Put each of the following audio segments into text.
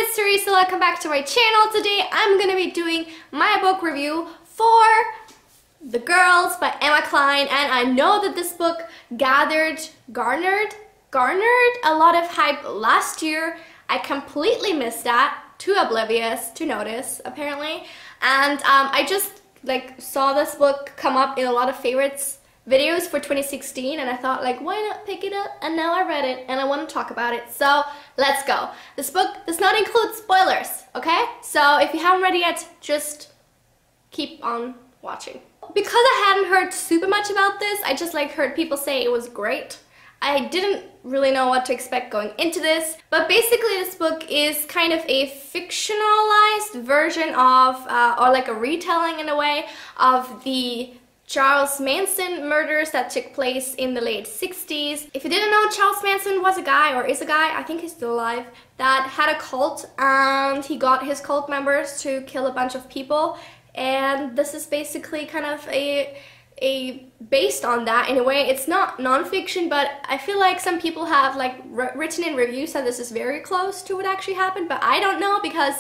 history, so welcome back to my channel. Today I'm gonna be doing my book review for The Girls by Emma Cline, and I know that this book garnered a lot of hype last year. I completely missed that, too oblivious to notice apparently, and I just saw this book come up in a lot of favorites videos for 2016, and I thought, why not pick it up? And now I read it and I want to talk about it, so let's go. This book does not include spoilers, okay? So if you haven't read it yet, just keep on watching. Because I hadn't heard super much about this, I just heard people say it was great. I didn't really know what to expect going into this, but basically this book is kind of a fictionalized version of, or a retelling in a way, of the Charles Manson murders that took place in the late 60s. If you didn't know, Charles Manson was a guy, or is a guy, I think he's still alive, that had a cult, and he got his cult members to kill a bunch of people, and this is basically kind of a based on that in a way. It's not non-fiction, but I feel like some people have written in reviews that this is very close to what actually happened, but I don't know, because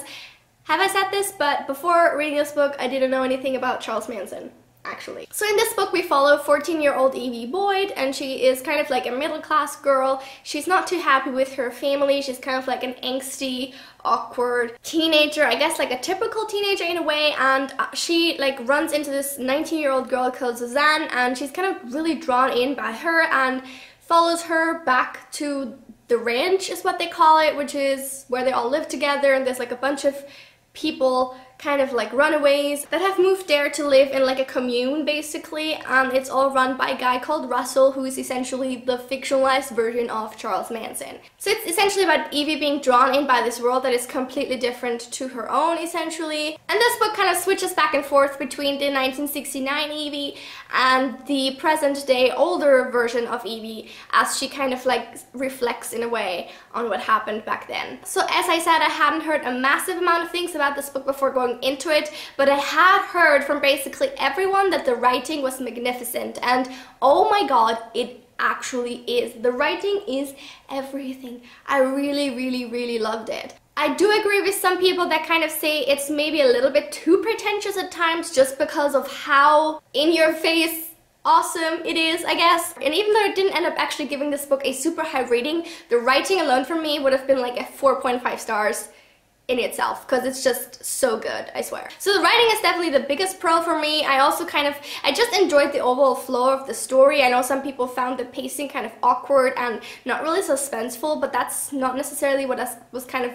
have I said this, but before reading this book I didn't know anything about Charles Manson, actually. So in this book we follow 14-year-old Evie Boyd, and she is kind of a middle-class girl. She's not too happy with her family. She's kind of an angsty, awkward teenager, I guess a typical teenager in a way, and she runs into this 19-year-old girl called Suzanne, and she's kind of really drawn in by her and follows her back to the ranch is what they call it, which is where they all live together, and there's a bunch of people, kind of runaways, that have moved there to live in a commune basically, and it's all run by a guy called Russell, who is essentially the fictionalized version of Charles Manson. So it's essentially about Evie being drawn in by this world that is completely different to her own, essentially. And this book kind of switches back and forth between the 1969 Evie and the present day older version of Evie, as she kind of reflects in a way on what happened back then. So as I said, I hadn't heard a massive amount of things about this book before going into it, but I had heard from basically everyone that the writing was magnificent, and oh my god, it actually is. The writing is everything. I really loved it. I do agree with some people that kind of say it's maybe a little bit too pretentious at times, just because of how in your face awesome it is, I guess. And even though it didn't end up actually giving this book a super high rating, the writing alone for me would have been a 4.5 stars in itself, because it's just so good, I swear. So the writing is definitely the biggest pro for me. I also I just enjoyed the overall flow of the story. I know some people found the pacing kind of awkward and not really suspenseful, but that's not necessarily what I was kind of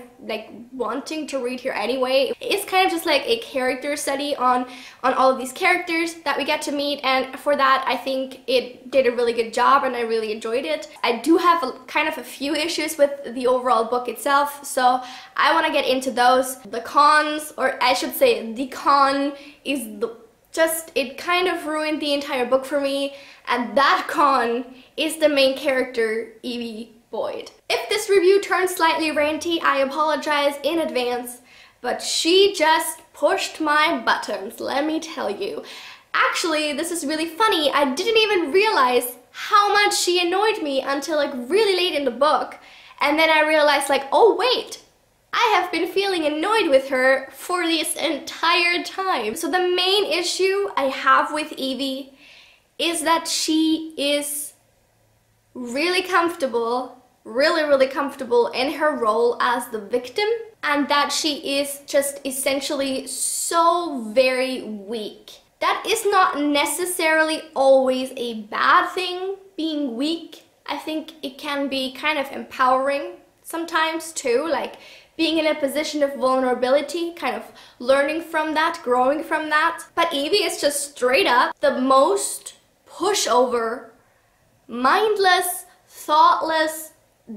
wanting to read here anyway. It's kind of just a character study on all of these characters that we get to meet, and for that I think it did a really good job and I really enjoyed it. I do have kind of a few issues with the overall book itself, so I want to get into those. The cons, or I should say the con, is it kind of ruined the entire book for me, and that con is the main character, Evie Boyd. If this review turns slightly ranty, I apologize in advance, but she just pushed my buttons, let me tell you. Actually, this is really funny. I didn't even realize how much she annoyed me until really late in the book, and then I realized oh wait, I have been feeling annoyed with her for this entire time. So the main issue I have with Evie is that she is really comfortable, really comfortable in her role as the victim, and that she is just essentially so very weak. That is not necessarily always a bad thing, being weak. I think it can be kind of empowering sometimes too, being in a position of vulnerability, kind of learning from that, growing from that. But Evie is just straight up the most pushover, mindless, thoughtless,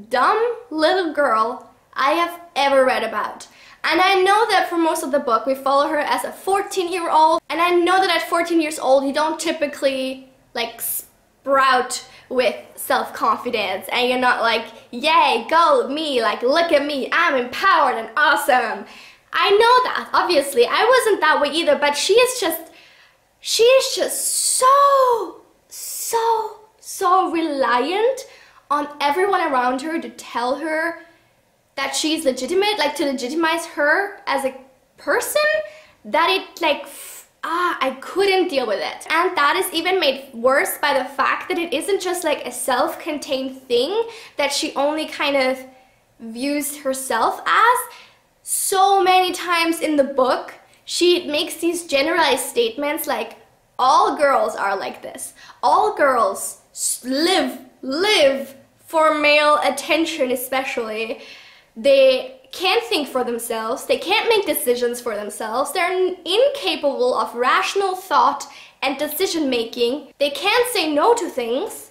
dumb little girl I have ever read about. And I know that for most of the book we follow her as a 14-year-old, and I know that at 14 years old you don't typically sprout with self-confidence, and you're not yay, go me, look at me, I'm empowered and awesome. I know that, obviously. I wasn't that way either, but she is just so reliant on everyone around her to tell her that she's legitimate, like to legitimize her as a person, that it like, I couldn't deal with it. And that is even made worse by the fact that it isn't just like a self-contained thing that she only kind of views herself as. So many times in the book, she makes these generalized statements like, all girls are like this. All girls live for male attention especially. They can't think for themselves. They can't make decisions for themselves. They're incapable of rational thought and decision making. They can't say no to things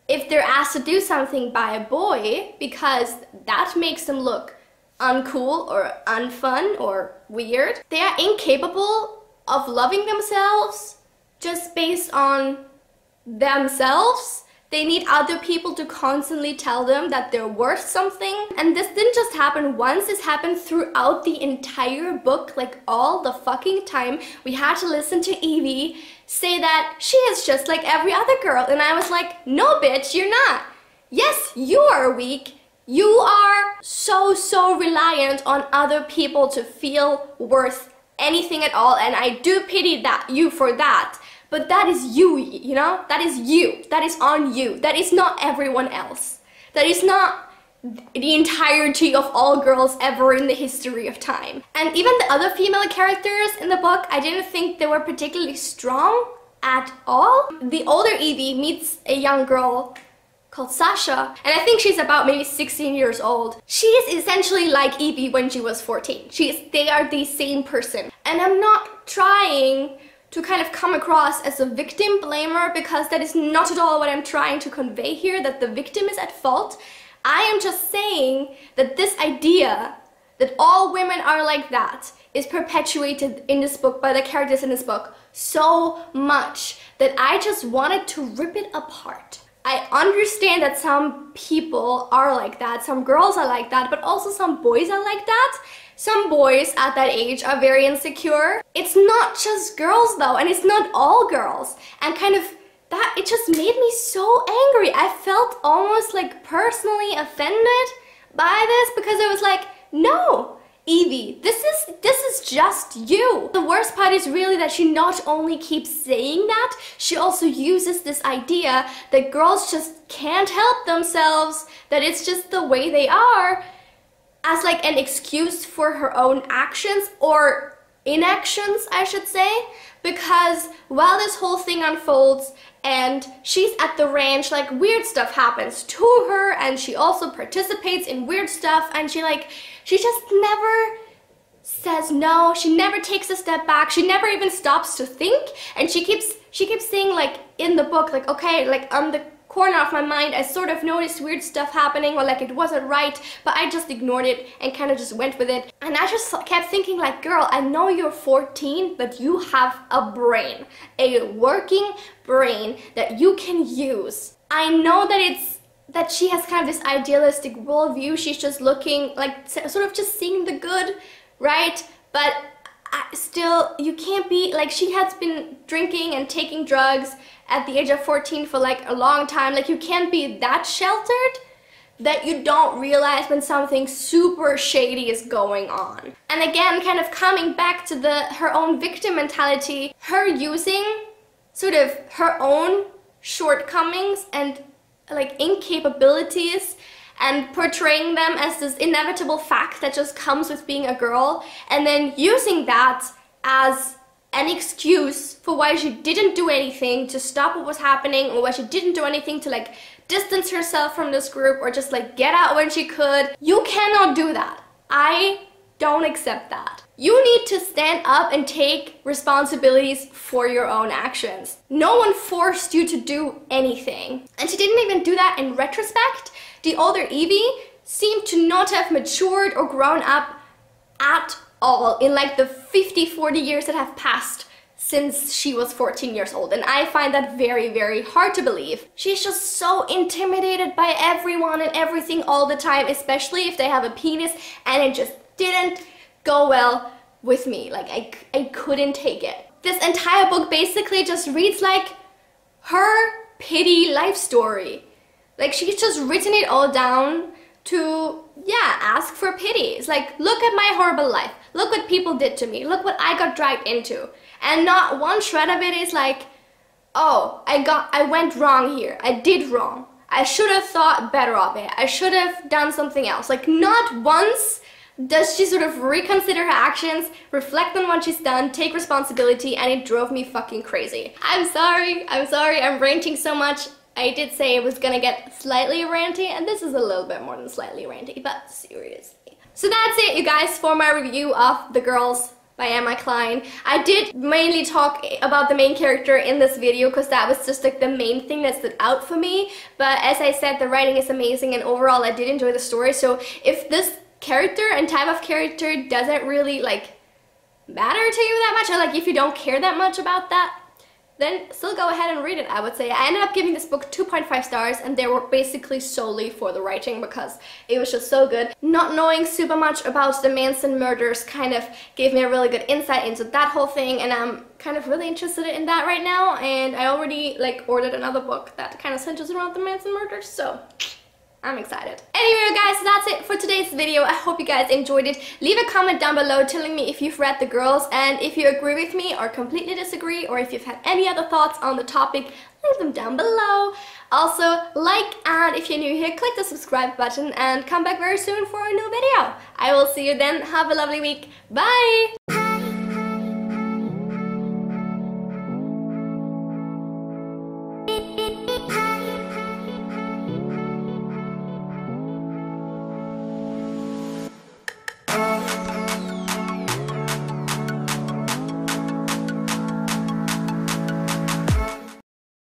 if they're asked to do something by a boy, because that makes them look uncool or unfun or weird. They are incapable of loving themselves just based on themselves. They need other people to constantly tell them that they're worth something. And this didn't just happen once, this happened throughout the entire book, like all the fucking time. We had to listen to Evie say that she is just like every other girl. And I was like, no bitch, you're not. Yes, you are weak. You are so reliant on other people to feel worth anything at all. And I do pity you for that. But that is you, you know? That is you. That is on you. That is not everyone else. That is not the entirety of all girls ever in the history of time. And even the other female characters in the book, I didn't think they were particularly strong at all. The older Evie meets a young girl called Sasha, and I think she's about maybe 16 years old. She is essentially like Evie when she was 14. They are the same person. And I'm not trying to kind of come across as a victim blamer, because that is not at all what I'm trying to convey here, that the victim is at fault. I am just saying that this idea that all women are like that is perpetuated in this book by the characters in this book so much that I just wanted to rip it apart. I understand that some people are like that, some girls are like that, but also some boys are like that. Some boys at that age are very insecure. It's not just girls though, and it's not all girls. And kind of that, it just made me so angry. I felt almost like personally offended by this, because I was like, no, Evie, this is just you. The worst part is really that she not only keeps saying that, she also uses this idea that girls just can't help themselves, that it's just the way they are, as like an excuse for her own actions, or inactions, I should say. Because while this whole thing unfolds and she's at the ranch, like weird stuff happens to her, and she also participates in weird stuff, and she just never says no, she never takes a step back, she never even stops to think, and she keeps saying, like in the book, like, okay, like on the corner of my mind I sort of noticed weird stuff happening, or like it wasn't right, but I just ignored it and kind of just went with it. And I just kept thinking, like, girl, I know you're 14, but you have a brain, a working brain that you can use. I know that she has kind of this idealistic worldview, she's just looking, like, sort of just seeing the good, right? But still, you can't be, like, she has been drinking and taking drugs at the age of 14 for like a long time. Like, you can't be that sheltered that you don't realize when something super shady is going on. And again, kind of coming back to her own victim mentality, her using sort of her own shortcomings and like incapabilities and portraying them as this inevitable fact that just comes with being a girl, and then using that as an excuse for why she didn't do anything to stop what was happening, or why she didn't do anything to like distance herself from this group, or just like get out when she could. You cannot do that. I don't accept that. You need to stand up and take responsibilities for your own actions. No one forced you to do anything. And she didn't even do that in retrospect. The older Evie seemed to not have matured or grown up at all in like the 40 years that have passed since she was 14 years old, and I find that very hard to believe. She's just so intimidated by everyone and everything all the time, especially if they have a penis, and it just didn't go well with me. Like, I couldn't take it. This entire book basically just reads like her pity life story. Like, she's just written it all down to, yeah, ask for pity. It's like, look at my horrible life. Look what people did to me. Look what I got dragged into. And not one shred of it is like, oh, I went wrong here. I did wrong. I should have thought better of it. I should have done something else. Like, not once does she sort of reconsider her actions, reflect on what she's done, take responsibility, and it drove me fucking crazy. I'm sorry, I'm ranting so much. I did say it was gonna get slightly ranty, and this is a little bit more than slightly ranty, but seriously. So that's it, you guys, for my review of The Girls by Emma Klein. I did mainly talk about the main character in this video because that was just like the main thing that stood out for me, but as I said, the writing is amazing and overall I did enjoy the story. So if this character and type of character doesn't really like matter to you that much, or like if you don't care that much about that, then still go ahead and read it, I would say. I ended up giving this book 2.5 stars, and they were basically solely for the writing because it was just so good. Not knowing super much about the Manson murders kind of gave me a really good insight into that whole thing, and I'm kind of really interested in that right now, and I already like ordered another book that kind of centers around the Manson murders, so I'm excited. Anyway, guys, that's it for today's video. I hope you guys enjoyed it. Leave a comment down below telling me if you've read The Girls, and if you agree with me or completely disagree, or if you've had any other thoughts on the topic, leave them down below. Also, like, and if you're new here, click the subscribe button and come back very soon for a new video. I will see you then. Have a lovely week. Bye!